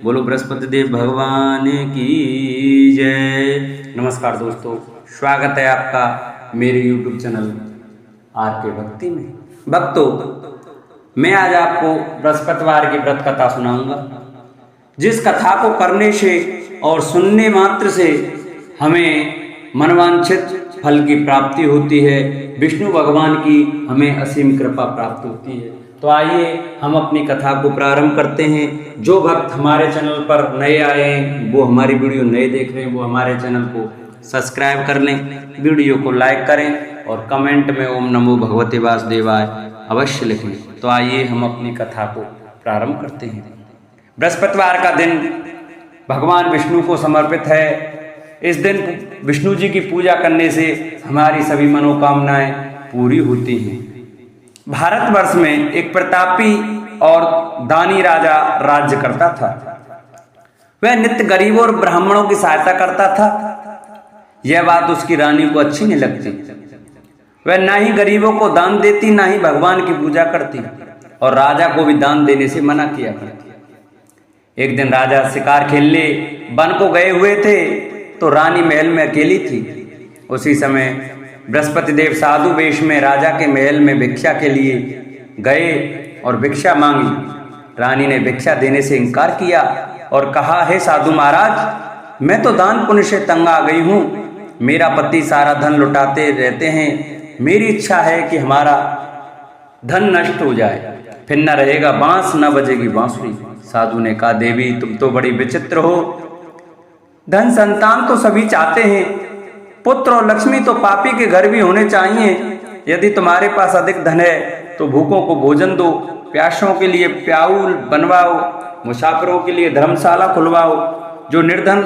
बोलो बृहस्पति देव भगवान की जय। नमस्कार दोस्तों, स्वागत है आपका मेरे YouTube चैनल आर के भक्ति में। भक्तों, मैं आज आपको बृहस्पतिवार की व्रत कथा सुनाऊंगा, जिस कथा को करने से और सुनने मात्र से हमें मनवांछित फल की प्राप्ति होती है, विष्णु भगवान की हमें असीम कृपा प्राप्त होती है। तो आइए हम अपनी कथा को प्रारंभ करते हैं। जो भक्त हमारे चैनल पर नए आए हैं, वो हमारी वीडियो नए देख रहे हैं, वो हमारे चैनल को सब्सक्राइब कर लें, वीडियो को लाइक करें और कमेंट में ओम नमो भगवते वासुदेवाय अवश्य लिखें। तो आइए हम अपनी कथा को प्रारंभ करते हैं। बृहस्पतिवार का दिन भगवान विष्णु को समर्पित है। इस दिन विष्णु जी की पूजा करने से हमारी सभी मनोकामनाएं पूरी होती हैं। भारतवर्ष में एक प्रतापी और दानी राजा राज्य करता था। वह नित्य गरीबों और ब्राह्मणों की सहायता करता था। यह बात उसकी रानी को अच्छी नहीं लगती। वह ना ही गरीबों को दान देती, ना ही भगवान की पूजा करती, और राजा को भी दान देने से मना किया करती। एक दिन राजा शिकार खेलने वन को गए हुए थे, तो रानी महल में अकेली थी। उसी समय बृहस्पति देव साधु वेश में राजा के महल में भिक्षा के लिए गए और भिक्षा मांगी। रानी ने भिक्षा देने से इनकार किया और कहा, हे साधु महाराज, मैं तो दान पुण्य से तंग आ गई हूँ। मेरा पति सारा धन लुटाते रहते हैं। मेरी इच्छा है कि हमारा धन नष्ट हो जाए, फिर न रहेगा बांस, न बजेगी बांसुरी। साधु ने कहा, देवी तुम तो बड़ी विचित्र हो। धन संतान तो सभी चाहते हैं, पुत्र और लक्ष्मी तो पापी के घर भी होने चाहिए। यदि तुम्हारे पास अधिक धन है तो भूखों को भोजन दो, प्यासों के लिए प्याऊल बनवाओ, मुसाफिरों के लिए धर्मशाला खुलवाओ। जो निर्धन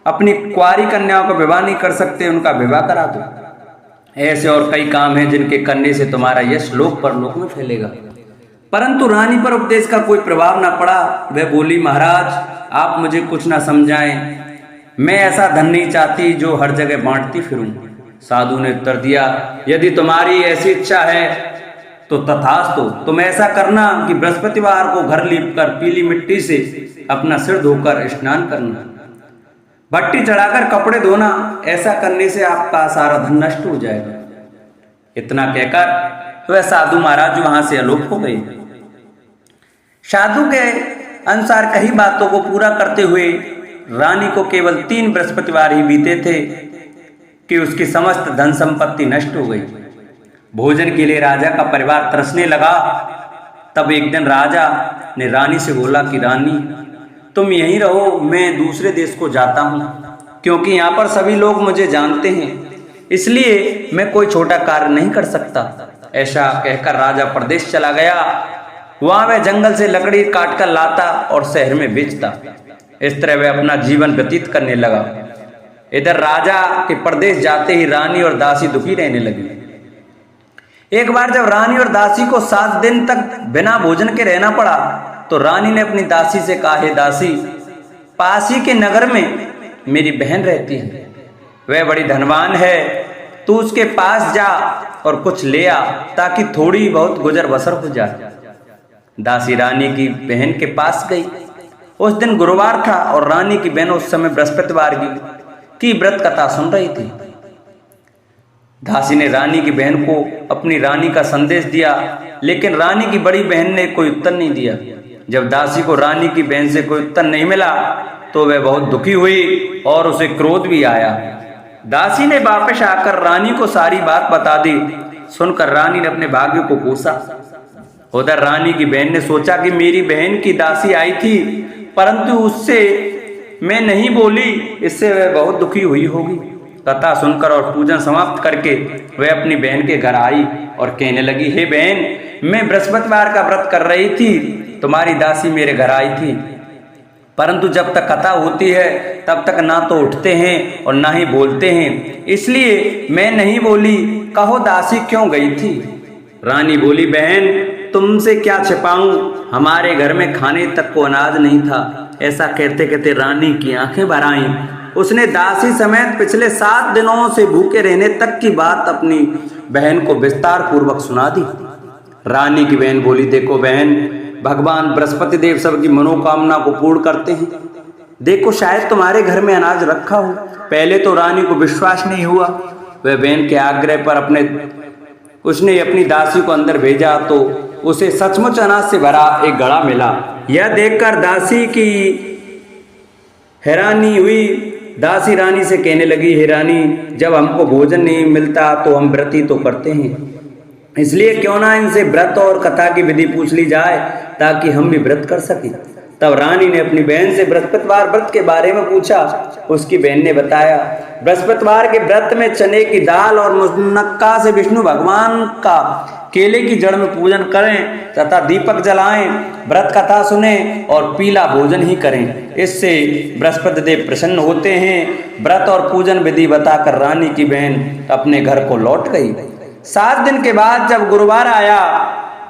अपनी कुंवारी कन्याओं का विवाह नहीं कर सकते, उनका विवाह करा दो। ऐसे और कई काम हैं जिनके करने से तुम्हारा यश लोक परलोक में फैलेगा। परंतु रानी पर उपदेश का कोई प्रभाव न पड़ा। वह बोली, महाराज आप मुझे कुछ ना समझाएं, मैं ऐसा धन नहीं चाहती जो हर जगह बांटती फिरूं। साधु ने उत्तर दिया, यदि तुम्हारी ऐसी इच्छा है तो तथास्तु। तुम ऐसा करना कि बृहस्पतिवार को घर लीपकर पीली मिट्टी से अपना सिर धोकर स्नान करना, भट्टी चढ़ाकर कपड़े धोना। ऐसा करने से आपका सारा धन नष्ट हो जाएगा। इतना कहकर वह साधु महाराज वहां से अलोप हो गए। साधु के अनुसार कई बातों को पूरा करते हुए रानी को केवल 3 बृहस्पतिवार ही बीते थे कि उसकी समस्त धन संपत्ति नष्ट हो गई। भोजन के लिए राजा का परिवार तरसने लगा। तब एक दिन राजा ने रानी से बोला कि रानी तुम यहीं रहो, मैं दूसरे देश को जाता हूँ, क्योंकि यहाँ पर सभी लोग मुझे जानते हैं, इसलिए मैं कोई छोटा कार्य नहीं कर सकता। ऐसा कहकर राजा प्रदेश चला गया। वहां वह जंगल से लकड़ी काट कर लाता और शहर में बेचता। इस तरह वह अपना जीवन व्यतीत करने लगा। इधर राजा के प्रदेश जाते ही रानी और दासी दुखी रहने लगी। एक बार जब रानी और दासी को 7 दिन तक बिना भोजन के रहना पड़ा, तो रानी ने अपनी दासी से कहा, हे दासी, पास ही के नगर में मेरी बहन रहती है, वह बड़ी धनवान है, तू उसके पास जा और कुछ ले आ, ताकि थोड़ी बहुत गुजर बसर हो जाए। दासी रानी की बहन के पास गई। उस दिन गुरुवार था और रानी की बहन उस समय बृहस्पतिवार की व्रत कथा सुन रही थी। दासी ने रानी की बहन को अपनी रानी का संदेश दिया, लेकिन रानी की बड़ी बहन ने कोई उत्तर नहीं दिया। जब दासी को रानी की बहन से कोई उत्तर नहीं मिला तो वह बहुत दुखी हुई और उसे क्रोध भी आया। दासी ने वापस आकर रानी को सारी बात बता दी। सुनकर रानी ने अपने भाग्य को कोसा। उधर रानी की बहन ने सोचा कि मेरी बहन की दासी आई थी, परंतु उससे मैं नहीं बोली, इससे वह बहुत दुखी हुई होगी। कथा सुनकर और पूजन समाप्त करके वह अपनी बहन के घर आई और कहने लगी, हे बहन, मैं बृहस्पतिवार का व्रत कर रही थी, तुम्हारी दासी मेरे घर आई थी, परंतु जब तक कथा होती है तब तक ना तो उठते हैं और ना ही बोलते हैं, इसलिए मैं नहीं बोली। कहो दासी क्यों गई थी? रानी बोली, बहन तुमसे क्या छिपाऊं, हमारे घर में खाने तक को अनाज नहीं था। ऐसा कहते कहते रानी की आंखें भर आईं। उसने दासी समेत पिछले 7 दिनों से भूखे रहने तक की बात अपनी बहन को विस्तार पूर्वक सुना दी। रानी की बहन बोली, देखो बहन, भगवान बृहस्पति देव सबकी मनोकामना को पूर्ण करते हैं। देखो शायद तुम्हारे घर में अनाज रखा हो। पहले तो रानी को विश्वास नहीं हुआ। वह बहन के आग्रह पर उसने अपनी दासी को अंदर भेजा तो उसे सचमुच अनाज से भरा एक घड़ा मिला। यह देखकर दासी की हैरानी हुई। दासी रानी से कहने लगी, हे रानी, जब हमको भोजन नहीं मिलता तो हम व्रत ही तो करते हैं, इसलिए क्यों ना इनसे व्रत और कथा की विधि पूछ ली जाए ताकि हम भी व्रत कर सकें। तब रानी ने अपनी बहन से बृहस्पतिवार व्रत के बारे में पूछा। उसकी बहन ने बताया, बृहस्पतिवार के व्रत में चने की दाल और मुनक्का से विष्णु भगवान का केले की जड़ में पूजन करें तथा दीपक जलाएं, व्रत कथा सुने और पीला भोजन ही करें। इससे बृहस्पति देव प्रसन्न होते हैं। व्रत और पूजन विधि बताकर रानी की बहन अपने घर को लौट गई। 7 दिन के बाद जब गुरुवार आया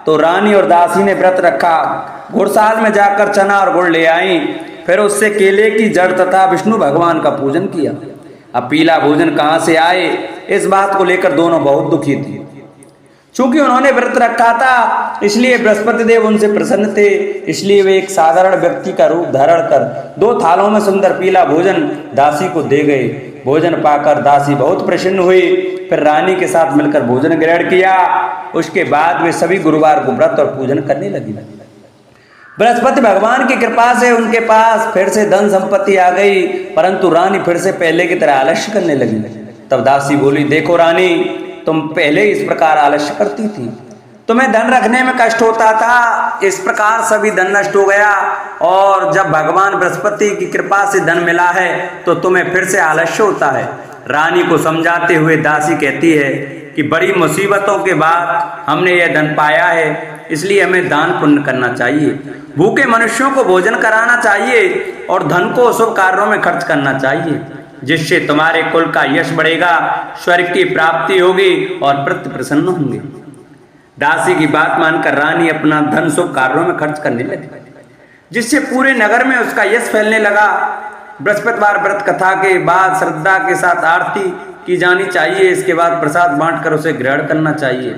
तो रानी और दासी ने व्रत रखा। गुड़साल में जाकर चना और गुड़ ले आई, फिर उससे केले की जड़ तथा विष्णु भगवान का पूजन किया। अब पीला भोजन कहाँ से आए, इस बात को लेकर दोनों बहुत दुखी थी। चूंकि उन्होंने व्रत रखा था इसलिए बृहस्पति देव उनसे प्रसन्न थे। इसलिए वे एक साधारण व्यक्ति का रूप धारण कर 2 थालों में सुंदर पीला भोजन दासी को दे गए। भोजन पाकर दासी बहुत प्रसन्न हुई। फिर रानी के साथ मिलकर भोजन ग्रहण किया। उसके बाद वे सभी गुरुवार को व्रत और पूजन करने लगी। बृहस्पति भगवान की कृपा से उनके पास फिर से धन संपत्ति आ गई, परंतु रानी फिर से पहले की तरह आलस्य करने लगी। तब दासी बोली, देखो रानी, तुम पहले इस प्रकार आलस्य करती थी, तुम्हें धन रखने में कष्ट होता था, इस प्रकार सभी धन नष्ट हो गया, और जब भगवान बृहस्पति की कृपा से धन मिला है तो तुम्हें फिर से आलस्य होता है। रानी को समझाते हुए दासी कहती है कि बड़ी मुसीबतों के बाद हमने यह धन पाया है, इसलिए हमें दान पुण्य करना चाहिए, भूखे मनुष्यों को भोजन कराना चाहिए और धन को शुभ कार्यों में खर्च करना चाहिए, जिससे तुम्हारे कुल का यश बढ़ेगा, स्वर्ग की प्राप्ति होगी और पितृ प्रसन्न होंगे। दासी की बात मानकर रानी अपना धन शुभ कार्यों में खर्च करने लगी, जिससे पूरे नगर में उसका यश फैलने लगा। बृहस्पतिवार व्रत कथा के बाद श्रद्धा के साथ आरती की जानी चाहिए। इसके बाद प्रसाद बांटकर उसे ग्रहण करना चाहिए।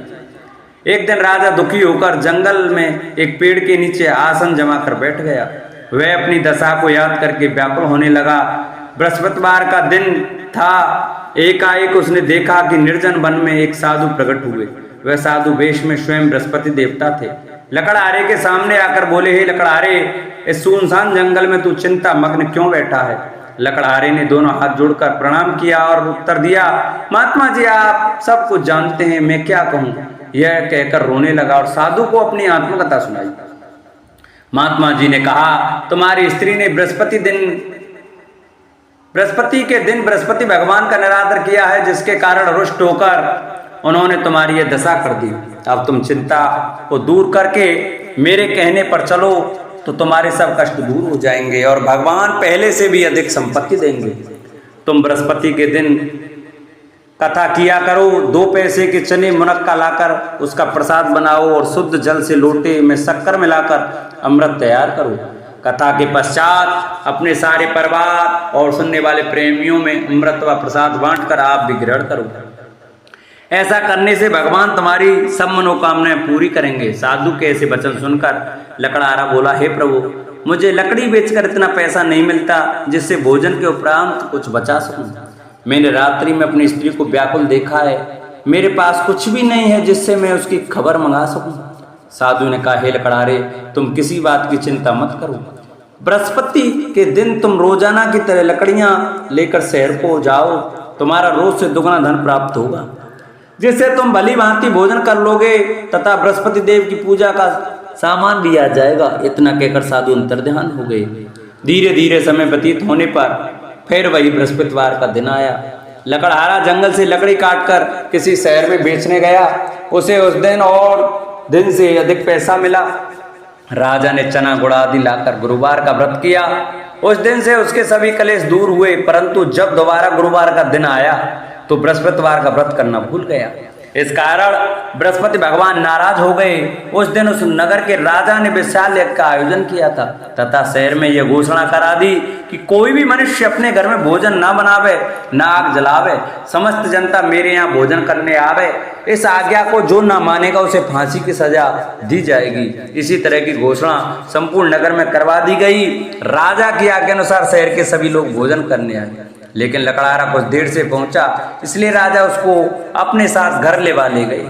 एक दिन राजा दुखी होकर जंगल में एक पेड़ के नीचे आसन जमा कर बैठ गया। वह अपनी दशा को याद करके व्याकुल होने लगा। बृहस्पतिवार का दिन था। एकाएक उसने देखा कि निर्जन वन में एक साधु प्रकट हुए। वह साधु वेश में स्वयं बृहस्पति देवता थे। लकड़हारे के सामने आकर बोले, हे लकड़हारे, इस सुनसान जंगल में तू चिंता मग्न क्यों बैठा है? लकड़हारे ने दोनों हाथ जोड़कर प्रणाम किया और उत्तर दिया, महात्मा जी, आप सब कुछ जानते हैं, मैं क्या कहूँ? यह कहकर रोने लगा और साधु को अपनी आत्मकथा सुनाई। महात्मा जी ने कहा, तुम्हारी स्त्री ने बृहस्पति के दिन बृहस्पति भगवान का निरादर किया है, जिसके कारण रुष्ट होकर उन्होंने तुम्हारी यह दशा कर दी। अब तुम चिंता को दूर करके मेरे कहने पर चलो तो तुम्हारे सब कष्ट दूर हो जाएंगे और भगवान पहले से भी अधिक संपत्ति देंगे। तुम बृहस्पति के दिन कथा किया करो, 2 पैसे के चने मुनक्का लाकर उसका प्रसाद बनाओ और शुद्ध जल से लोटे में शक्कर मिलाकर अमृत तैयार करो। कथा के पश्चात अपने सारे परिवार और सुनने वाले प्रेमियों में अमृत व प्रसाद बांटकर आप भी ग्रहण करो। ऐसा करने से भगवान तुम्हारी सब मनोकामनाएं पूरी करेंगे। साधु के ऐसे वचन सुनकर लकड़हारा बोला, हे प्रभु, मुझे लकड़ी बेचकर इतना पैसा नहीं मिलता जिससे भोजन के उपरांत कुछ बचा सकूं। मैंने रात्रि में अपनी स्त्री को व्याकुल देखा है, मेरे पास कुछ भी नहीं है जिससे मैं उसकी खबर मंगा सकूं। साधु ने कहा, हे लकड़हारे, तुम किसी बात की चिंता मत करो। बृहस्पति के दिन तुम रोजाना की तरह लकड़ियां लेकर शहर को जाओ, तुम्हारा रोज से दुगना धन प्राप्त होगा, जिससे तुम भली भांति भोजन कर लोगे तथा बृहस्पति देव की पूजा का सामान भी आ जाएगा। इतना कहकर साधु अंतर्ध्यान हो गए। धीरे धीरे समय व्यतीत होने पर फिर वही बृहस्पतिवार का दिन आया। लकड़हारा जंगल से लकड़ी काटकर किसी शहर में बेचने गया। उसे उस दिन और दिन से अधिक पैसा मिला। राजा ने चना गुड़ आदि लाकर गुरुवार का व्रत किया। उस दिन से उसके सभी कलेश दूर हुए, परंतु जब दोबारा गुरुवार का दिन आया तो बृहस्पतिवार का व्रत करना भूल गया। इस कारण बृहस्पति भगवान नाराज हो गए। उस दिन उस नगर के राजा ने विशाल यज्ञ का आयोजन किया था तथा शहर में यह घोषणा करा दी कि कोई भी मनुष्य अपने घर में भोजन न बनावे, न आग जलावे, समस्त जनता मेरे यहाँ भोजन करने आवे। इस आज्ञा को जो न मानेगा उसे फांसी की सजा दी जाएगी। इसी तरह की घोषणा संपूर्ण नगर में करवा दी गई। राजा की आज्ञा अनुसार शहर के सभी लोग भोजन करने आए, लेकिन लकड़हारा कुछ देर से पहुंचा, इसलिए राजा उसको अपने साथ घर ले गए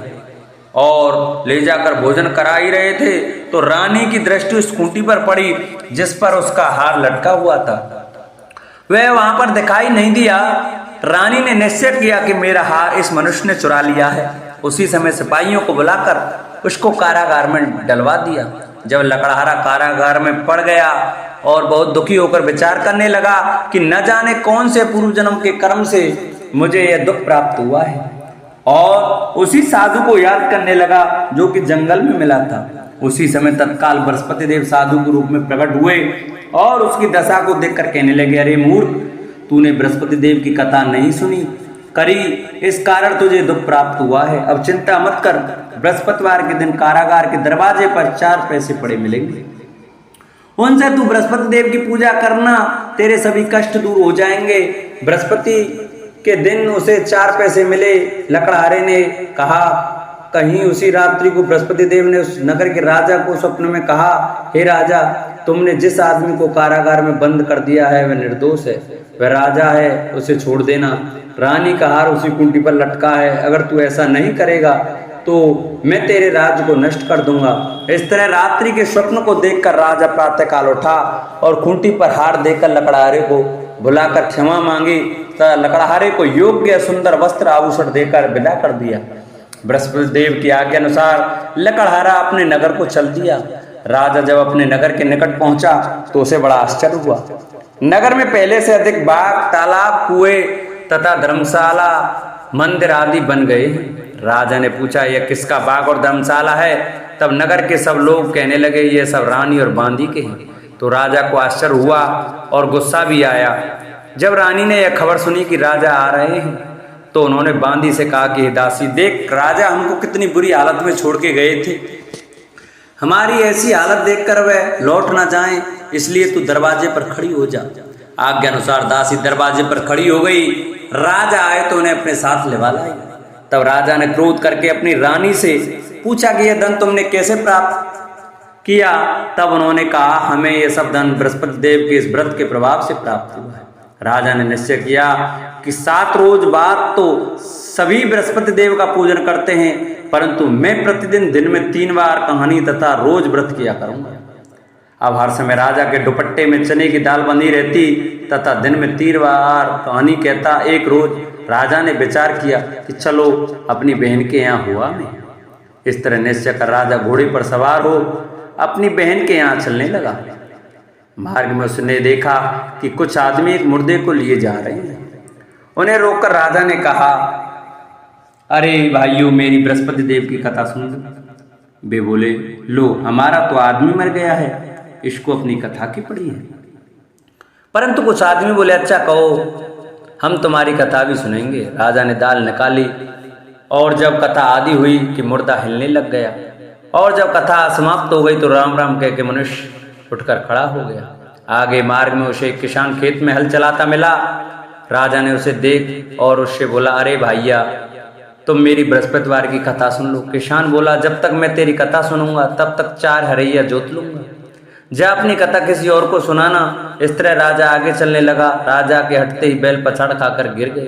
और ले जाकर भोजन करा ही रहे थे तो रानी की दृष्टि उस खूंटी पर पड़ी जिस पर उसका हार लटका हुआ था। वह वहां पर दिखाई नहीं दिया। रानी ने निश्चय किया कि मेरा हार इस मनुष्य ने चुरा लिया है। उसी समय सिपाहियों को बुलाकर उसको कारागार में डलवा दिया। जब लकड़हारा कारागार में पड़ गया और बहुत दुखी होकर विचार करने लगा कि न जाने कौन से पूर्व जन्म के कर्म से मुझे यह दुख प्राप्त हुआ है, और उसी साधु को याद करने लगा जो कि जंगल में मिला था। उसी समय तत्काल बृहस्पति देव साधु के रूप में प्रकट हुए और उसकी दशा को देखकर कहने लगे, अरे मूर्ख, तूने बृहस्पति देव की कथा नहीं सुनी करी, इस कारण तुझे दुख प्राप्त हुआ है। अब चिंता मत कर, बृहस्पतिवार के दिन कारागार के दरवाजे पर 4 पैसे पड़े मिलेंगे, उनसे तू बृहस्पति देव की पूजा करना, तेरे सभी कष्ट दूर हो जाएंगे। बृहस्पति के दिन उसे 4 पैसे मिले। लकड़हारे ने कहा, कहीं उसी रात्रि को बृहस्पति देव ने उस नगर के राजा को स्वप्न में कहा, हे राजा, तुमने जिस आदमी को कारागार में बंद कर दिया है वह निर्दोष है, वह राजा है, उसे छोड़ देना। रानी का हार उसी कुंटी पर लटका है, अगर तू ऐसा नहीं करेगा तो मैं तेरे राज्य को नष्ट कर दूंगा। इस तरह रात्रि के स्वप्न को देखकर राजा प्रातःकाल उठा और खूंटी पर हार देकर लकड़हारे को बुलाकर क्षमा मांगी तथा लकड़हारे को योग्य सुंदर वस्त्र आभूषण देकर विदा कर दिया। बृहस्पति देव की आज्ञा अनुसार लकड़हारा अपने नगर को चल दिया। राजा जब अपने नगर के निकट पहुंचा तो उसे बड़ा आश्चर्य हुआ। नगर में पहले से अधिक बाग, तालाब, कुएं तथा धर्मशाला, मंदिर आदि बन गए। राजा ने पूछा, यह किसका बाग और धर्मशाला है? तब नगर के सब लोग कहने लगे, ये सब रानी और बांदी के हैं। तो राजा को आश्चर्य हुआ और गुस्सा भी आया। जब रानी ने यह खबर सुनी कि राजा आ रहे हैं तो उन्होंने बांदी से कहा कि दासी, देख, राजा हमको कितनी बुरी हालत में छोड़ के गए थे, हमारी ऐसी हालत देखकर वह लौट ना जाएं, इसलिए तू दरवाजे पर खड़ी हो जा। आज्ञा अनुसार दासी दरवाजे पर खड़ी हो गई। राजा आए तो उन्हें अपने साथ लेवा लाई। तब राजा ने क्रोध करके अपनी रानी से पूछा कि यह धन तुमने कैसे प्राप्त किया? तब उन्होंने कहा, हमें यह सब धन बृहस्पति देव के इस व्रत के प्रभाव से प्राप्त हुआ है। राजा ने निश्चय किया कि 7 रोज बाद तो सभी बृहस्पति देव का पूजन करते हैं, परंतु मैं प्रतिदिन दिन में 3 बार कहानी तथा रोज व्रत किया करूंगा। अब हर समय राजा के दुपट्टे में चने की दाल बंधी रहती तथा दिन में 3 बार कहानी कहता। एक रोज राजा ने विचार किया कि चलो अपनी बहन के यहाँ हुआ मैं। इस तरह निश्चय कर राजा घोड़े पर सवार हो अपनी बहन के यहाँ चलने लगा। मार्ग में उसने देखा कि कुछ आदमी एक मुर्दे को लिए जा रहे हैं। उन्हें रोककर राजा ने कहा, अरे भाइयों, मेरी बृहस्पति देव की कथा सुन लो। वे बोले, लो, हमारा तो आदमी मर गया है, इसको अपनी कथा की पड़ी है। परंतु कुछ आदमी बोले, अच्छा कहो, हम तुम्हारी कथा भी सुनेंगे। राजा ने दाल निकाली और जब कथा आदि हुई कि मुर्दा हिलने लग गया, और जब कथा समाप्त हो गई तो राम राम कह के मनुष्य उठकर खड़ा हो गया। आगे मार्ग में उसे एक किसान खेत में हल चलाता मिला। राजा ने उसे देख और उससे बोला, अरे भैया, तुम मेरी बृहस्पतिवार की कथा सुन लो। किसान बोला, जब तक मैं तेरी कथा सुनूंगा तब तक 4 हरैया जोत लूंगा, जा अपनी कथा किसी और को सुनाना। इस तरह राजा आगे चलने लगा। राजा के हटते ही बैल पछाड़ खाकर गिर गए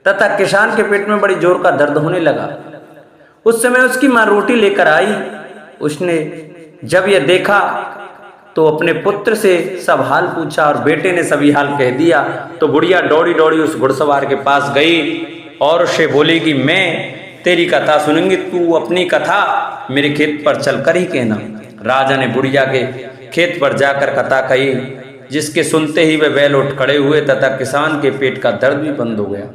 तथा किसान के पेट में बड़ी जोर का दर्द होने लगा। उस समय उसकी माँ रोटी लेकर आई। उसने जब यह देखा तो अपने पुत्र से सब हाल पूछा और बेटे ने सभी हाल कह दिया। तो बुढ़िया दौड़ी दौड़ी उस घुड़सवार के पास गई और उससे बोली कि मैं तेरी कथा सुनूंगी, तू अपनी कथा मेरे खेत पर चलकर ही कहना। राजा ने बुढ़िया के खेत पर जाकर कथा कही, जिसके सुनते ही वे बैल उठ खड़े हुए तथा किसान के पेट का दर्द भी बंद हो गया।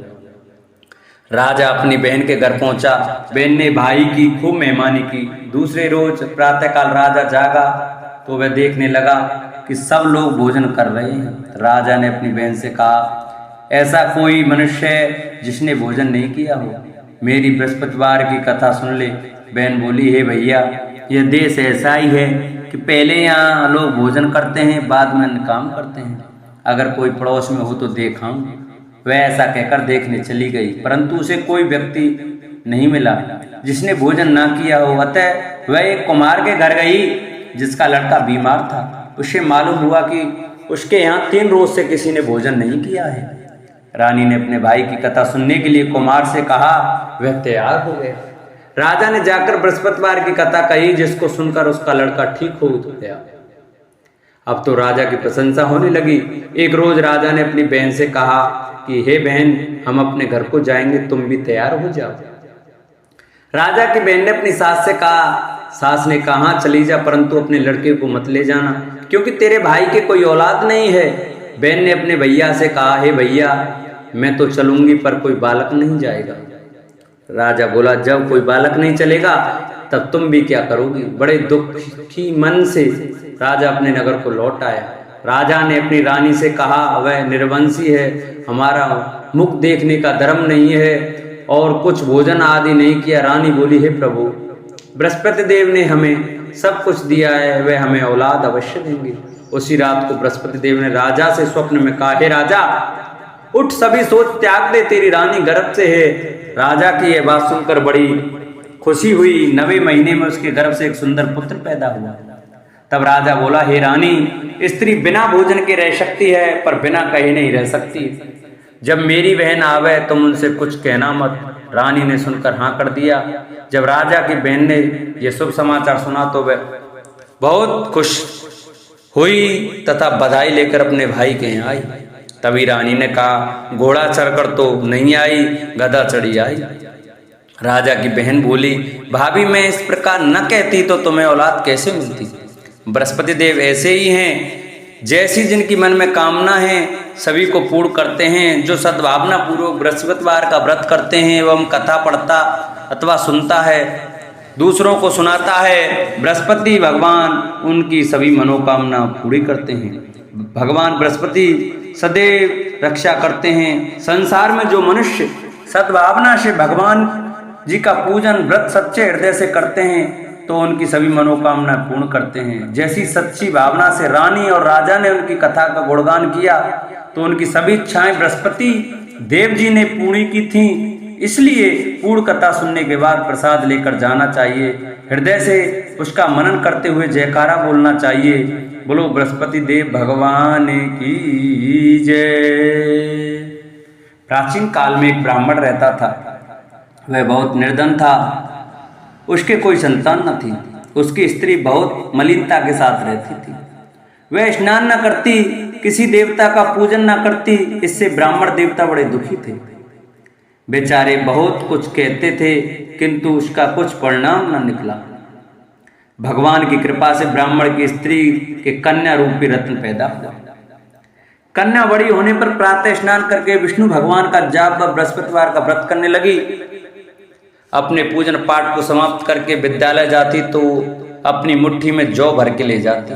राजा अपनी बहन के घर पहुंचा। बहन ने भाई की खूब मेहमानी की। दूसरे रोज प्रातःकाल राजा जागा तो वह देखने लगा कि सब लोग भोजन कर रहे हैं। राजा ने अपनी बहन से कहा, ऐसा कोई मनुष्य है जिसने भोजन नहीं किया हो? मेरी बृहस्पतिवार की कथा सुन ले। बहन बोली, हे भैया, यह देश ऐसा ही है कि पहले यहाँ लोग भोजन करते हैं, बाद में अन्य काम करते हैं। अगर कोई पड़ोस में हो तो देखाऊं। वह ऐसा कहकर देखने चली गई, परंतु उसे कोई व्यक्ति नहीं मिला जिसने भोजन ना किया हो। अतः वह एक कुम्हार के घर गई जिसका लड़का बीमार था। उसे मालूम हुआ कि उसके यहाँ 3 रोज से किसी ने भोजन नहीं किया है। रानी ने अपने भाई की कथा सुनने के लिए कुम्हार से कहा। वह तैयार हो गया। राजा ने जाकर बृहस्पतिवार की कथा कही, जिसको सुनकर उसका लड़का ठीक हो गया। अब तो राजा की प्रशंसा होने लगी। एक रोज राजा ने अपनी बहन से कहा कि हे बहन, हम अपने घर को जाएंगे, तुम भी तैयार हो जाओ। राजा की बहन ने अपनी सास से कहा। सास ने कहा, चली जा, परंतु अपने लड़के को मत ले जाना, क्योंकि तेरे भाई के कोई औलाद नहीं है। बहन ने अपने भैया से कहा, हे भैया, मैं तो चलूंगी, पर कोई बालक नहीं जाएगा। राजा बोला, जब कोई बालक नहीं चलेगा तब तुम भी क्या करोगी। बड़े दुखी मन से राजा अपने नगर को लौट आया। राजा ने अपनी रानी से कहा, वह निर्वंशी है, हमारा मुख देखने का धर्म नहीं है और कुछ भोजन आदि नहीं किया। रानी बोली, हे प्रभु, बृहस्पति देव ने हमें सब कुछ दिया है, वह हमें औलाद अवश्य देंगे। उसी रात को बृहस्पति देव ने राजा से स्वप्न में कहा, हे राजा, उठ, सभी सोच त्याग दे, तेरी रानी गर्भ से है। राजा की यह बात सुनकर बड़ी खुशी हुई। 9वें महीने में उसके गर्भ से एक सुंदर पुत्र पैदा हुआ। तब राजा बोला, हे रानी, स्त्री बिना भोजन के रह सकती है, पर बिना कहे नहीं रह सकती। जब मेरी बहन आवे तुम उनसे कुछ कहना मत। रानी ने सुनकर हाँ कर दिया। जब राजा की बहन ने यह शुभ समाचार सुना तो वह बहुत खुश हुई तथा बधाई लेकर अपने भाई के यहाँ आई। तभी रानी ने कहा, घोड़ा चढ़कर तो नहीं आई, गधा चढ़ी आई। राजा की बहन बोली, भाभी, मैं इस प्रकार न कहती तो तुम्हें औलाद कैसे मिलती। बृहस्पति देव ऐसे ही हैं, जैसी जिनकी मन में कामना है सभी को पूर्ण करते हैं। जो सद्भावना पूर्वक बृहस्पतिवार का व्रत करते हैं एवं कथा पढ़ता अथवा सुनता है, दूसरों को सुनाता है, बृहस्पति भगवान उनकी सभी मनोकामना पूरी करते हैं। भगवान बृहस्पति सदैव रक्षा करते हैं। संसार में जो मनुष्य सद्भावना से भगवान जी का पूजन व्रत सच्चे हृदय से करते हैं तो उनकी सभी मनोकामना पूर्ण करते हैं। जैसी सच्ची भावना से रानी और राजा ने उनकी कथा का गुणगान किया तो उनकी सभी इच्छाएं बृहस्पति देव जी ने पूरी की थीं। इसलिए पूर्ण कथा सुनने के बाद प्रसाद लेकर जाना चाहिए। हृदय से उसका मनन करते हुए जयकारा बोलना चाहिए। बोलो बृहस्पति देव भगवान की जय। प्राचीन काल में एक ब्राह्मण रहता था। वह बहुत निर्धन था। उसके कोई संतान न थी। उसकी स्त्री बहुत मलिनता के साथ रहती थी। वह स्नान न करती, किसी देवता का पूजन न करती। इससे ब्राह्मण देवता बड़े दुखी थे। बेचारे बहुत कुछ कहते थे, किंतु उसका कुछ परिणाम न निकला। भगवान की कृपा से ब्राह्मण की स्त्री के कन्या रूपी रत्न पैदा हुआ। कन्या बड़ी होने पर प्रातः स्नान करके विष्णु भगवान का जाप व बृहस्पतिवार का व्रत करने लगी। अपने पूजन पाठ को समाप्त करके विद्यालय जाती तो अपनी मुट्ठी में जौ भर के ले जाती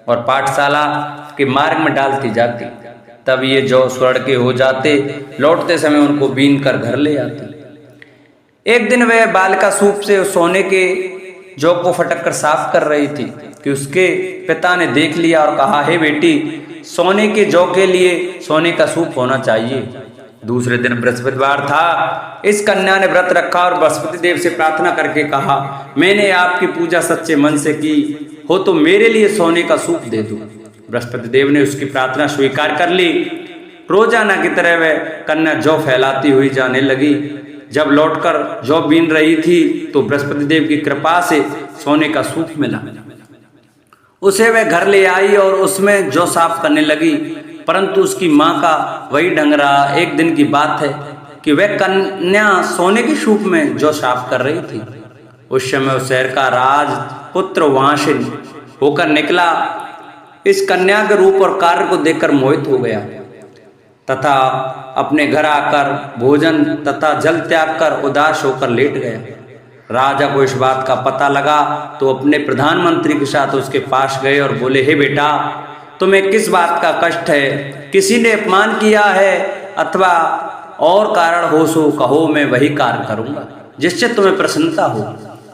और पाठशाला के मार्ग में डालती जाती। तब ये जौ स्वर्ण के हो जाते। लौटते समय उनको बीन कर घर ले आती। एक दिन वह बालिका सूप से सोने के जौ को फटक कर साफ कर रही थी कि उसके पिता ने देख लिया और कहा, हे बेटी, सोने के जौ के लिए सोने का सूप होना चाहिए। दूसरे दिन बृहस्पतिवार था। इस कन्या ने व्रत रखा और बृहस्पति देव से प्रार्थना करके कहा, मैंने आपकी पूजा सच्चे मन से की हो तो मेरे लिए सोने का सूप दे दो। बृहस्पति देव ने उसकी प्रार्थना स्वीकार कर ली। रोजाना की तरह वह कन्या जौ फैलाती हुई जाने लगी। जब लौटकर जौ बीन रही थी तो बृहस्पति देव की कृपा से सोने का सूप मिला। उसे वह घर ले आई और उसमें जौ साफ करने लगी। परंतु उसकी माँ का वही ढंग रहा। एक दिन की बात है कि वह कन्या सोने के सूप में जौ साफ कर रही थी। उस समय उस शहर का राजपुत्र वहां से होकर निकला। इस कन्या के रूप और कार्य को देखकर मोहित हो गया तथा अपने घर आकर भोजन तथा जल त्याग कर उदास होकर लेट गया। राजा को इस बात का पता लगा तो अपने प्रधानमंत्री के साथ उसके पास गए और बोले, हे बेटा, तुम्हें किस बात का कष्ट है? किसी ने अपमान किया है अथवा और कारण हो सो कहो, मैं वही कार्य करूंगा जिससे तुम्हें प्रसन्नता हो।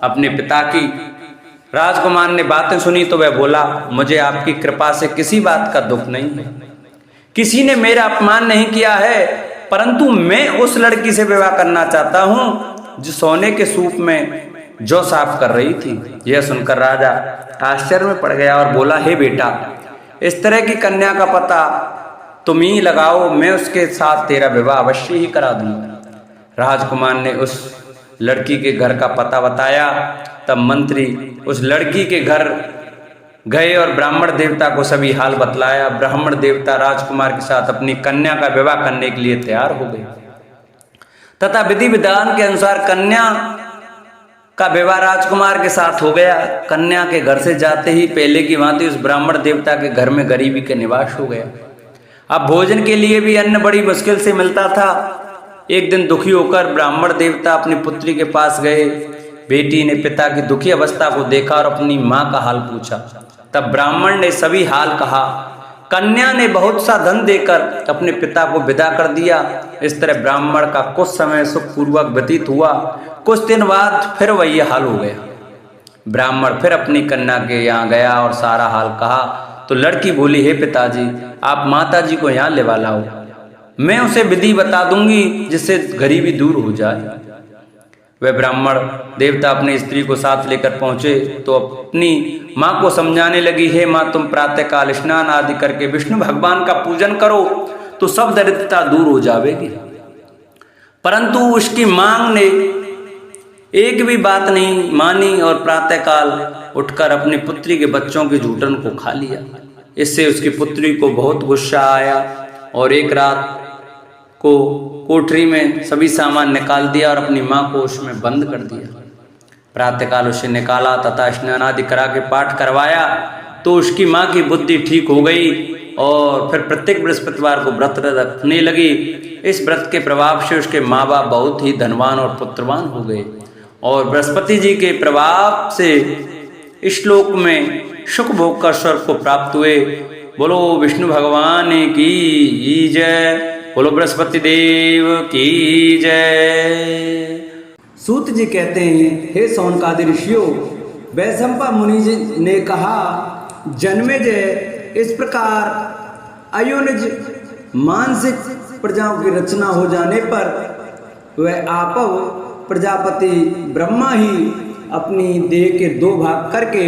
अपने पिता की राजकुमार ने बातें सुनी तो वह बोला, मुझे आपकी कृपा से किसी बात का दुख नहीं है, किसी ने मेरा अपमान नहीं किया है, परंतु मैं उस लड़की से विवाह करना चाहता हूं जो सोने के सूप में जौ साफ कर रही थी। यह सुनकर राजा आश्चर्य में पड़ गया और बोला, हे बेटा, इस तरह की कन्या का पता तुम ही लगाओ, मैं उसके साथ तेरा विवाह अवश्य ही करा दूंगा। राजकुमार ने उस लड़की के घर का पता बताया। तब मंत्री उस लड़की के घर गए और ब्राह्मण देवता को सभी हाल बतलाया। ब्राह्मण देवता राजकुमार के साथ अपनी कन्या का विवाह करने के लिए तैयार हो गए तथा विधि विधान के अनुसार कन्या का विवाह राजकुमार के साथ हो गया। कन्या के घर से जाते ही पहले की भांति उस ब्राह्मण देवता के घर में गरीबी का निवास हो गया। अब भोजन के लिए भी अन्न बड़ी मुश्किल से मिलता था। एक दिन दुखी होकर ब्राह्मण देवता अपनी पुत्री के पास गए। बेटी ने पिता की दुखी अवस्था को देखा और अपनी माँ का हाल पूछा। तब ब्राह्मण ने सभी हाल कहा। कन्या ने बहुत सा धन देकर अपने पिता को विदा कर दिया। इस तरह ब्राह्मण का कुछ समय सुखपूर्वक व्यतीत हुआ। कुछ दिन बाद फिर वही हाल हो गया। ब्राह्मण फिर अपनी कन्या के यहाँ गया और सारा हाल कहा तो लड़की बोली, हे पिताजी, आप माता जी को यहाँ लेवा लाओ, मैं उसे विधि बता दूंगी जिससे गरीबी दूर हो जाए। वह ब्राह्मण देवता अपनी स्त्री को साथ लेकर पहुंचे तो अपनी माँ को समझाने लगी, हे माँ, तुम प्रातःकाल स्नान आदि करके विष्णु भगवान का पूजन करो तो सब दरिद्रता दूर हो जाएगी। परंतु उसकी मांग ने एक भी बात नहीं मानी और प्रातःकाल उठकर अपनी पुत्री के बच्चों के जूठन को खा लिया। इससे उसकी पुत्री को बहुत गुस्सा आया और एक रात को कोठरी में सभी सामान निकाल दिया और अपनी माँ को उसमें बंद कर दिया। प्रातःकाल उसे निकाला तथा स्नान आदि करा के पाठ करवाया तो उसकी माँ की बुद्धि ठीक हो गई और फिर प्रत्येक बृहस्पतिवार को व्रत रखने लगी। इस व्रत के प्रभाव से उसके माँ बाप बहुत ही धनवान और पुत्रवान हो गए और बृहस्पति जी के प्रभाव से इस श्लोक में सुख भोग कर स्वर्ग को प्राप्त हुए। बोलो विष्णु भगवान की जय, बोलो बृहस्पति देव की जय। सूत जी कहते हैं, हे सौनकादि ऋषियों, वैशंपा मुनि जी ने कहा, जन्मेजय, इस प्रकार अयोनिज मानसिक प्रजाओं की रचना हो जाने पर वह आपव प्रजापति ब्रह्मा ही अपनी देह के दो भाग करके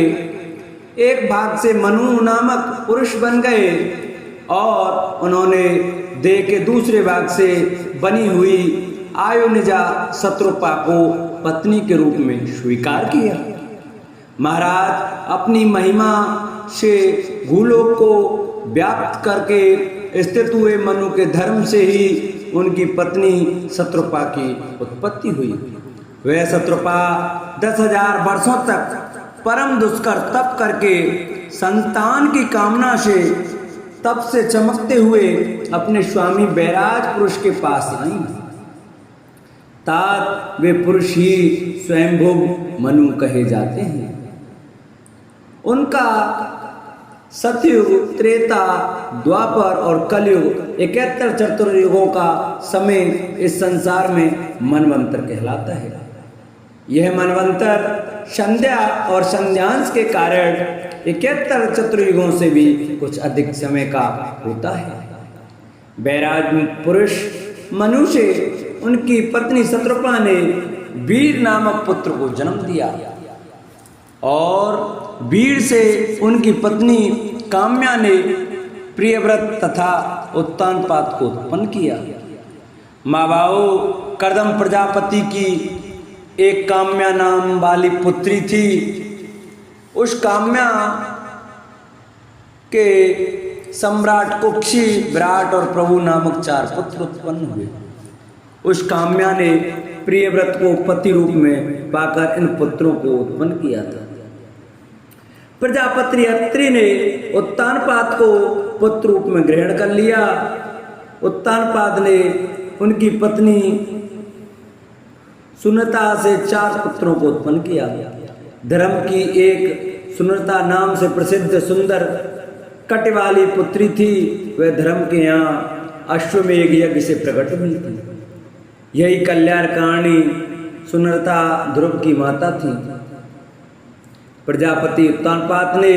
एक भाग से मनु नामक पुरुष बन गए और उन्होंने देह के दूसरे भाग से बनी हुई आयोनिजा शत्रुपा को पत्नी के रूप में स्वीकार किया। महाराज अपनी महिमा से भूलोक को व्याप्त करके स्थित हुए मनु के धर्म से ही उनकी पत्नी शत्रुपा की उत्पत्ति हुई। वह शत्रुपा 10,000 वर्षों तक परम दुष्कर तप करके संतान की कामना से तप से चमकते हुए अपने स्वामी बैराज पुरुष के पास आई। तात वे पुरुष ही स्वयंभुव मनु कहे जाते हैं। उनका सतयुग, त्रेता, द्वापर और कलयुग 71 चतुर्युगों का समय इस संसार में मनवंतर कहलाता है। यह मनवंतर संध्या और संध्यांश के कारण 71 चतुर्युगों से भी कुछ अधिक समय का होता है। बैराज पुरुष मनु से उनकी पत्नी शत्रुपा ने वीर नामक पुत्र को जन्म दिया और वीर से उनकी पत्नी काम्या ने प्रियव्रत तथा उत्तानपाद को उत्पन्न किया। मावाओ कर्दम प्रजापति की एक काम्या नाम वाली पुत्री थी। उस काम्या के सम्राट कुक्षी, विराट और प्रभु नामक 4 पुत्र उत्पन्न हुए। उस काम्या ने प्रियव्रत को पति रूप में पाकर इन पुत्रों को उत्पन्न किया था। प्रजापति अत्रि ने उत्तानपाद को पुत्र रूप में ग्रहण कर लिया। उत्तानपाद ने उनकी पत्नी सुनता से 4 पुत्रों को उत्पन्न किया। धर्म की एक सुनता नाम से प्रसिद्ध सुंदर कट वाली पुत्री थी। वह धर्म के यहाँ अश्वमेघ यज्ञ से प्रकट हुई थी। यही कल्याणकारिणी सुनरता ध्रुव की माता थी। प्रजापति उत्तानपाद ने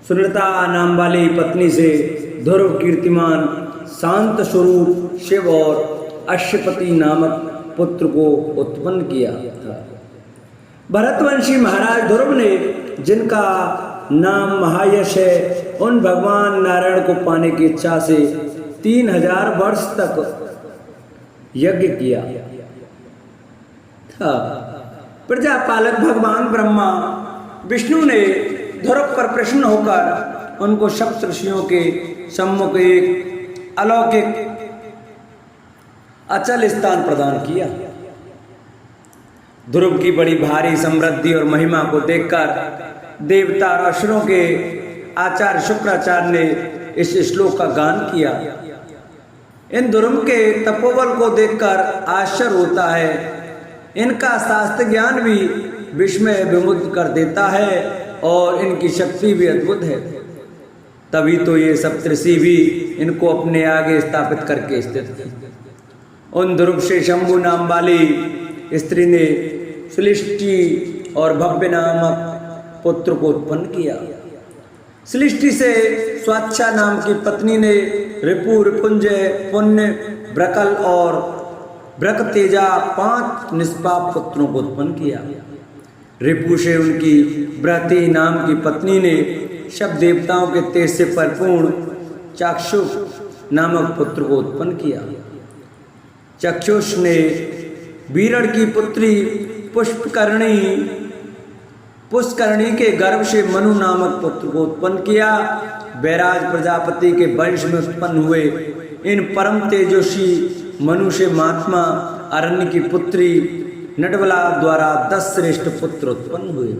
सुनरता नाम वाली पत्नी से ध्रुव कीर्तिमान शांत स्वरूप शिव और अश्वपति नामक पुत्र को उत्पन्न किया था। भरतवंशी महाराज ध्रुव ने, जिनका नाम महायश है, उन भगवान नारायण को पाने की इच्छा से 3000 वर्ष तक यज्ञ किया था। प्रजापालक भगवान ब्रह्मा विष्णु ने ध्रुव पर प्रसन्न होकर उनको सप्त ऋषियों के सम्मुख एक अलौकिक अचल स्थान प्रदान किया। ध्रुव की बड़ी भारी समृद्धि और महिमा को देखकर देवता और असुरों के आचार्य शुक्राचार्य ने इस श्लोक का गान किया। इन ध्रुव के तपोबल को देखकर आश्चर्य होता है। इनका शास्त्र ज्ञान भी विस्मय विमुग्ध कर देता है और इनकी शक्ति भी अद्भुत है। तभी तो ये सप्तऋषि भी इनको अपने आगे स्थापित करके स्थित थे। उन ध्रुव से शंभु नाम वाली स्त्री ने सृष्टि और भव्य नामक पुत्र को उत्पन्न किया। सृष्टि से स्वाच्छा नाम की पत्नी ने रिपु, रिपुंजय, पुण्य, ब्रकल और ब्रकतेजा 5 निष्पाप पुत्रों को उत्पन्न किया। रिपु से उनकी बृहति नाम की पत्नी ने सब देवताओं के तेज से परिपूर्ण चाक्षुष नामक पुत्र को उत्पन्न किया। चक्षुष ने वीरण की पुत्री पुष्करणी के गर्भ से मनु नामक पुत्र को उत्पन्न किया। बैराज प्रजापति के वंश में उत्पन्न हुए इन परम तेजस्वी मनु से महात्मा अरण्य की पुत्री नटवला द्वारा 10 श्रेष्ठ पुत्र उत्पन्न हुए।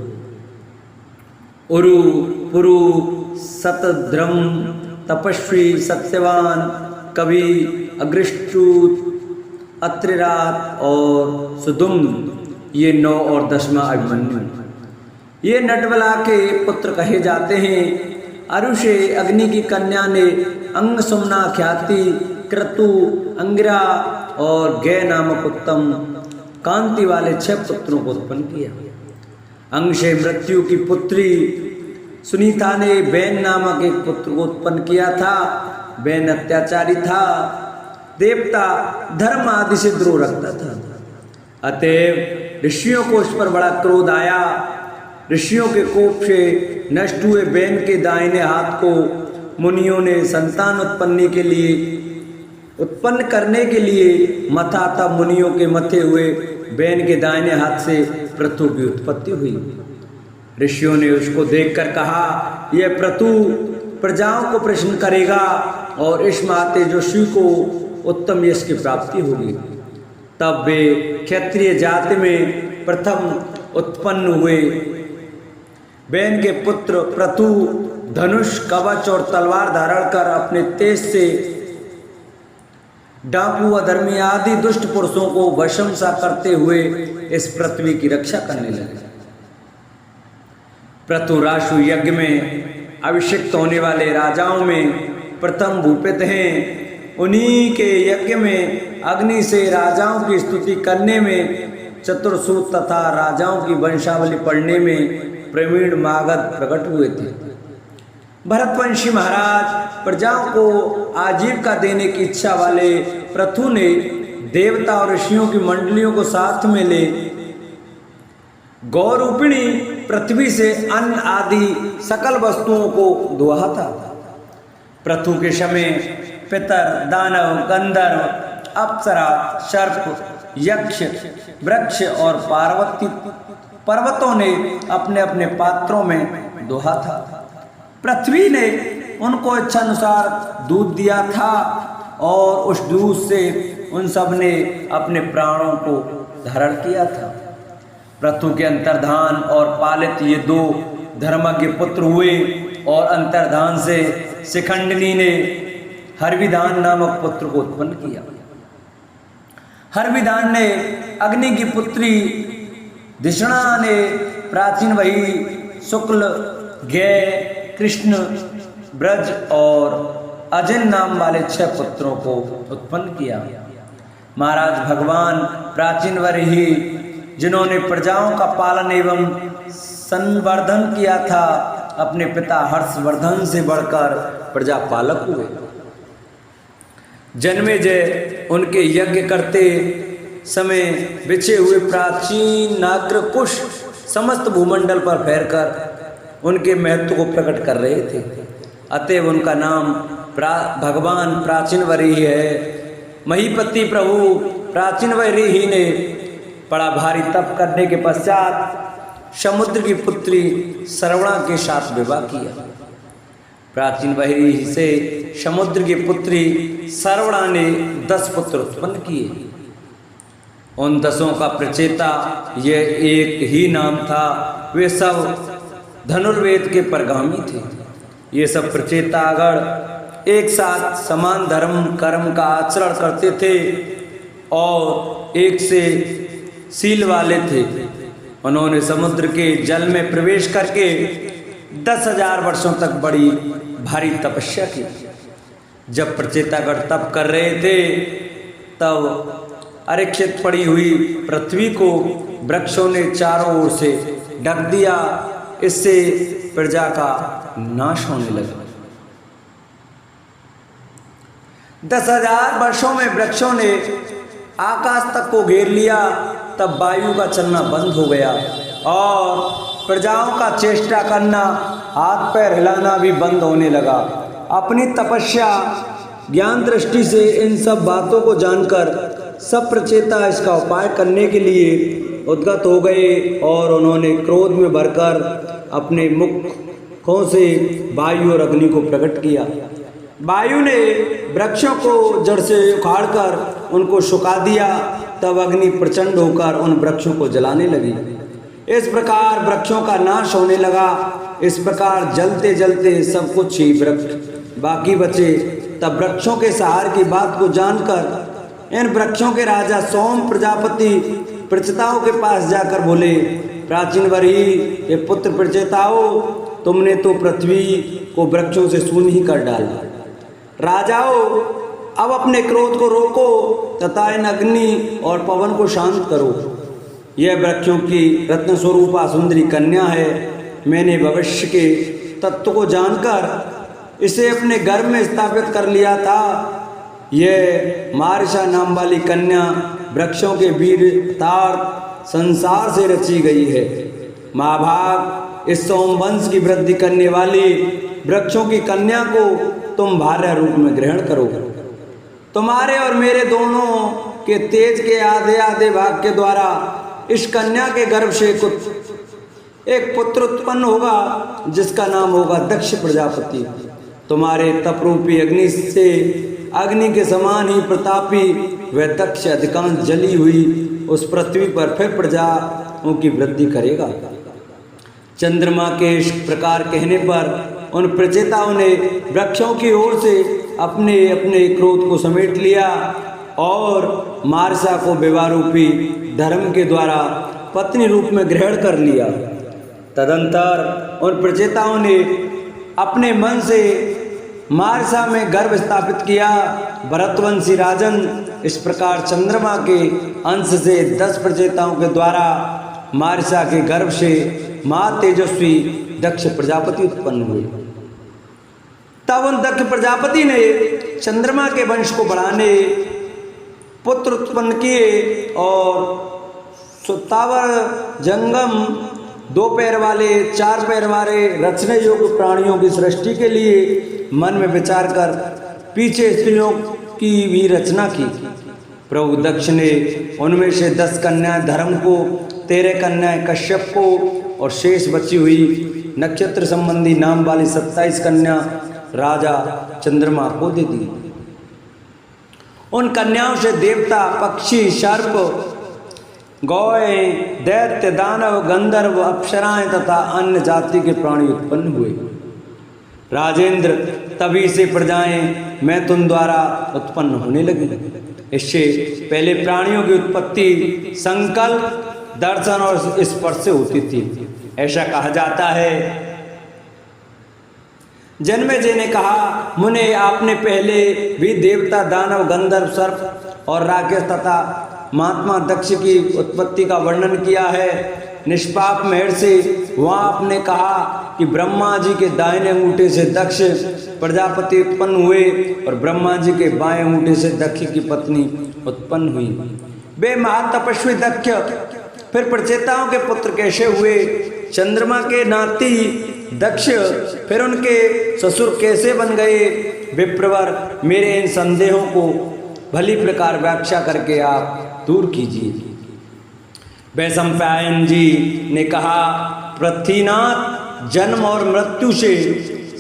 उरु, पुरु, सतद्रम, तपस्वी, सत्यवान, कवि, अग्रश्चूत, अत्रिरात और सुदुम, ये 9 और 10वां अभिमन्यु, ये नटवला के पुत्र कहे जाते हैं। अरु से अग्नि की कन्या ने अंग सुमना, ख्याति, क्रतु, अंगिरा और गय नामक उत्तम कांति वाले 6 पुत्रों को उत्पन्न किया। अंग से मृत्यु की पुत्री सुनीता ने बैन नामक एक पुत्र को उत्पन्न किया था। बैन अत्याचारी था, देवता धर्म आदि से द्रोह रखता था। अतएव ऋषियों को उस पर बड़ा क्रोध आया। ऋषियों के कोप से नष्ट हुए बैन के दाहिने हाथ को मुनियों ने संतान उत्पन्न करने के लिए मथा, तब मुनियों के मथे हुए बैन के दाहिने हाथ से प्रथु की उत्पत्ति हुई। ऋषियों ने उसको देखकर कहा, यह प्रथु प्रजाओं को प्रसन्न करेगा और इस महातेजस्वी को उत्तम यश की प्राप्ति होगी। तब वे क्षत्रिय जाति में प्रथम उत्पन्न हुए बैन के पुत्र प्रथु धनुष, कवच और तलवार धारण कर अपने तेज से डाकू, अधर्मी आदि दुष्ट पुरुषों को भस्मसा करते हुए इस पृथ्वी की रक्षा करने लगे। प्रथु राशु यज्ञ में अभिषिक्त होने वाले राजाओं में प्रथम भूपित हैं। उन्हीं के यज्ञ में अग्नि से राजाओं की स्तुति करने में, चतुर्सूत तथा राजाओं की वंशावली पढ़ने में प्रवीण मागध प्रकट हुए थे। भरतवंशी महाराज प्रजाओं को आजीविका देने की इच्छा वाले प्रथु ने देवता और ऋषियों की मंडलियों को साथ में ले गौरूपिणी पृथ्वी से अन्न आदि सकल वस्तुओं को दुहा था। प्रथु के समय पितर, दानव, गंधर्व, अप्सरा, सर्प, यक्ष, वृक्ष और पर्वतों ने अपने अपने पात्रों में दोहा था। पृथ्वी ने उनको इच्छानुसार दूध दिया था और उस दूध से उन सब ने अपने प्राणों को धारण किया था। प्रथु के अंतर्धान और पालित ये 2 धर्मज्ञ पुत्र हुए और अंतर्धान से शिखंडिनी ने हरविधान नामक पुत्र को उत्पन्न किया। हरविधान ने अग्नि की पुत्री धिषणा ने प्राचीन वही शुक्ल, गय, कृष्ण, ब्रज और अजिन नाम वाले 6 पुत्रों को उत्पन्न किया। महाराज भगवान प्राचीन वरही जिन्होंने प्रजाओं का पालन एवं संवर्धन किया था, अपने पिता हर्षवर्धन से बढ़कर प्रजापालक हुए। जन्मेजय उनके यज्ञ करते समय बिछे हुए प्राचीन नागर कुश समस्त भूमंडल पर फैलकर उनके महत्व को प्रकट कर रहे थे। अतएव उनका नाम भगवान प्राचीन वरही है। महीपति प्रभु प्राचीन वरही ने बड़ा भारी तप करने के पश्चात समुद्र की पुत्री सरवणा के साथ विवाह किया। प्राचीन वरही से समुद्र की पुत्री सरवणा ने 10 पुत्र उत्पन्न किए। उन 10 का प्रचेता यह एक ही नाम था। वे सब धनुर्वेद के परगामी थे। ये सब प्रचेतागण एक साथ समान धर्म कर्म का आचरण करते थे और एक से शील वाले थे। उन्होंने समुद्र के जल में प्रवेश करके 10,000 वर्षों तक बड़ी भारी तपस्या की। जब प्रचेतागण तप कर रहे थे तब आरक्षित पड़ी हुई पृथ्वी को वृक्षों ने चारों ओर से ढक दिया। इससे प्रजा का नाश होने लगा। 10,000 वर्षों में वृक्षों ने आकाश तक को घेर लिया। तब वायु का चलना बंद हो गया और प्रजाओं का चेष्टा करना, हाथ पैर हिलाना भी बंद होने लगा। अपनी तपस्या ज्ञान दृष्टि से इन सब बातों को जानकर सब प्रचेता इसका उपाय करने के लिए उद्गत हो गए और उन्होंने क्रोध में भरकर अपने मुखों से वायु और अग्नि को प्रकट किया। वायु ने वृक्षों को जड़ से उखाड़कर उनको सुखा दिया। तब अग्नि प्रचंड होकर उन वृक्षों को जलाने लगी। इस प्रकार वृक्षों का नाश होने लगा। इस प्रकार जलते जलते सब कुछ ही वृक्ष बाकी बचे। तब वृक्षों के सहार की बात को जानकर इन वृक्षों के राजा सोम प्रजापति प्रचेताओं के पास जाकर बोले, प्राचीन वरही ये पुत्र प्रचेताओं, तुमने तो पृथ्वी को वृक्षों से शून्य ही कर डाला। राजाओं, अब अपने क्रोध को रोको तथा इन अग्नि और पवन को शांत करो। यह वृक्षों की रत्न स्वरूपा सुंदरी कन्या है। मैंने भविष्य के तत्व को जानकर इसे अपने घर में स्थापित कर लिया था। यह मारिशा नाम वाली कन्या वृक्षों के वीर तार संसार से रची गई है। महाभाग, इस सोमवंश की वृद्धि करने वाली वृक्षों की कन्या को तुम भार्या रूप में ग्रहण करो। तुम्हारे और मेरे दोनों के तेज के आधे आधे भाग के द्वारा इस कन्या के गर्भ से एक पुत्र उत्पन्न होगा जिसका नाम होगा दक्ष प्रजापति। तुम्हारे तपरूपी अग्नि से अग्नि के समान ही प्रतापी वह दक्ष अधिकांश जली हुई उस पृथ्वी पर फिर प्रजाओं की वृद्धि करेगा। चंद्रमा के इस प्रकार कहने पर उन प्रचेताओं ने वृक्षों की ओर से अपने अपने क्रोध को समेट लिया और मारसा को विवाह रूपी धर्म के द्वारा पत्नी रूप में ग्रहण कर लिया। तदंतर उन प्रचेताओं ने अपने मन से मारसा में गर्भ स्थापित किया। भरतवंशी राजन, इस प्रकार चंद्रमा के अंश से 10 प्रचेताओं के द्वारा मारसा के गर्भ से मां तेजस्वी दक्ष प्रजापति उत्पन्न हुए। तब उन दक्ष प्रजापति ने चंद्रमा के वंश को बढ़ाने पुत्र उत्पन्न किए और सुतावर जंगम 2 पैर वाले 4 पैर वाले रचने योग्य प्राणियों की सृष्टि के लिए मन में विचार कर पीछे स्त्रियों की भी रचना की। प्रभु दक्ष ने उनमें से 10 कन्याएं धर्म को, 13 कन्याएं कश्यप को और शेष बची हुई नक्षत्र संबंधी नाम वाली 27 कन्या राजा चंद्रमा को दे दी। उन कन्याओं से देवता, पक्षी, सर्प, गौए, दैत्य, दानव, गंधर्व, अप्सराएं तथा अन्य जाति के प्राणी उत्पन्न हुए। राजेंद्र, तभी से प्रजाएं मैथुन द्वारा उत्पन्न होने लगी। इससे पहले प्राणियों की उत्पत्ति संकल्प, दर्शन और स्पर्श से होती थी। ऐसा कहा जाता है जन्मेजय ने कहा, मुने आपने पहले भी देवता, दानव, गंधर्व, सर्प और राक्षस तथा महात्मा दक्ष की उत्पत्ति का वर्णन किया है। निष्पाप महर्षि वहाँ आपने कहा कि ब्रह्मा जी के दाहिने अंगूठे से दक्ष प्रजापति उत्पन्न हुए और ब्रह्मा जी के बाएं अंगूठे से दक्ष की पत्नी उत्पन्न हुई। वे महातपस्वी दक्ष फिर प्रचेताओं के पुत्र कैसे हुए? चंद्रमा के नाती दक्ष फिर उनके ससुर कैसे बन गए? विप्रवर, मेरे इन संदेहों को भली प्रकार व्याख्या करके आप दूर कीजिए। वैशंपायन जी ने कहा, पृथ्वीनाथ जन्म और मृत्यु से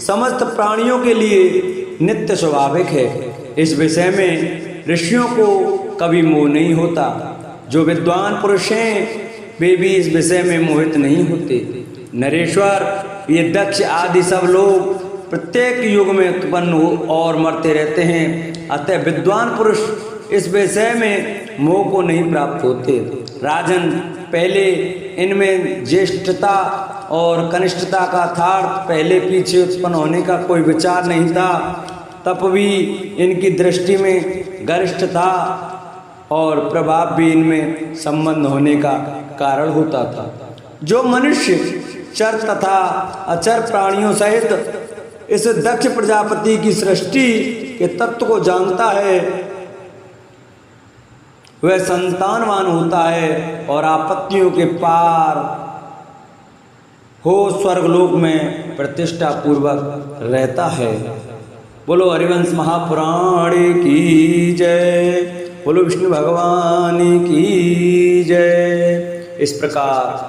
समस्त प्राणियों के लिए नित्य स्वाभाविक है। इस विषय में ऋषियों को कभी मोह नहीं होता। जो विद्वान पुरुष हैं वे भी इस विषय में मोहित नहीं होते। नरेश्वर, ये दक्ष आदि सब लोग प्रत्येक युग में उत्पन्न हो और मरते रहते हैं, अतः विद्वान पुरुष इस विषय में मोह को नहीं प्राप्त होते। राजन, पहले इनमें ज्येष्ठता और कनिष्ठता का था, पहले पीछे उत्पन्न होने का कोई विचार नहीं था, तब भी इनकी दृष्टि में गरिष्ठ था और प्रभाव भी इनमें संबंध होने का कारण होता था। जो मनुष्य चर तथा अचर प्राणियों सहित इस दक्ष प्रजापति की सृष्टि के तत्व को जानता है, वह संतानवान होता है और आपत्तियों के पार हो स्वर्गलोक में प्रतिष्ठा पूर्वक रहता है। बोलो हरिवंश महापुराण की जय, बोलो विष्णु भगवान की जय। इस प्रकार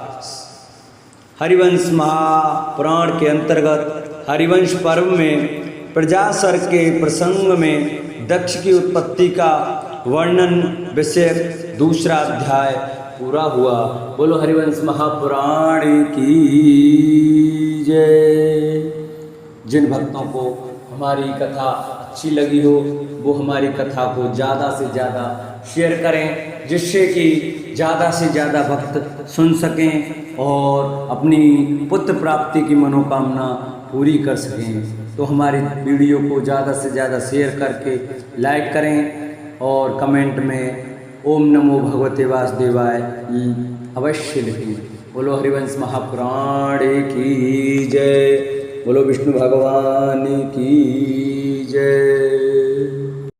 हरिवंश महापुराण के अंतर्गत हरिवंश पर्व में प्रजासर के प्रसंग में दक्ष की उत्पत्ति का वर्णन विषय दूसरा अध्याय पूरा हुआ। बोलो हरिवंश महापुराण की जय। जिन भक्तों को हमारी कथा अच्छी लगी हो वो हमारी कथा को ज़्यादा से ज़्यादा शेयर करें, जिससे कि ज़्यादा से ज़्यादा भक्त सुन सकें और अपनी पुत्र प्राप्ति की मनोकामना पूरी कर सकें। तो हमारी वीडियो को ज़्यादा से ज़्यादा शेयर करके लाइक करें और कमेंट में ओम नमो भगवते वासुदेवाय अवश्य लिखें। बोलो हरिवंश महापुराण की जय, बोलो विष्णु भगवान की जय।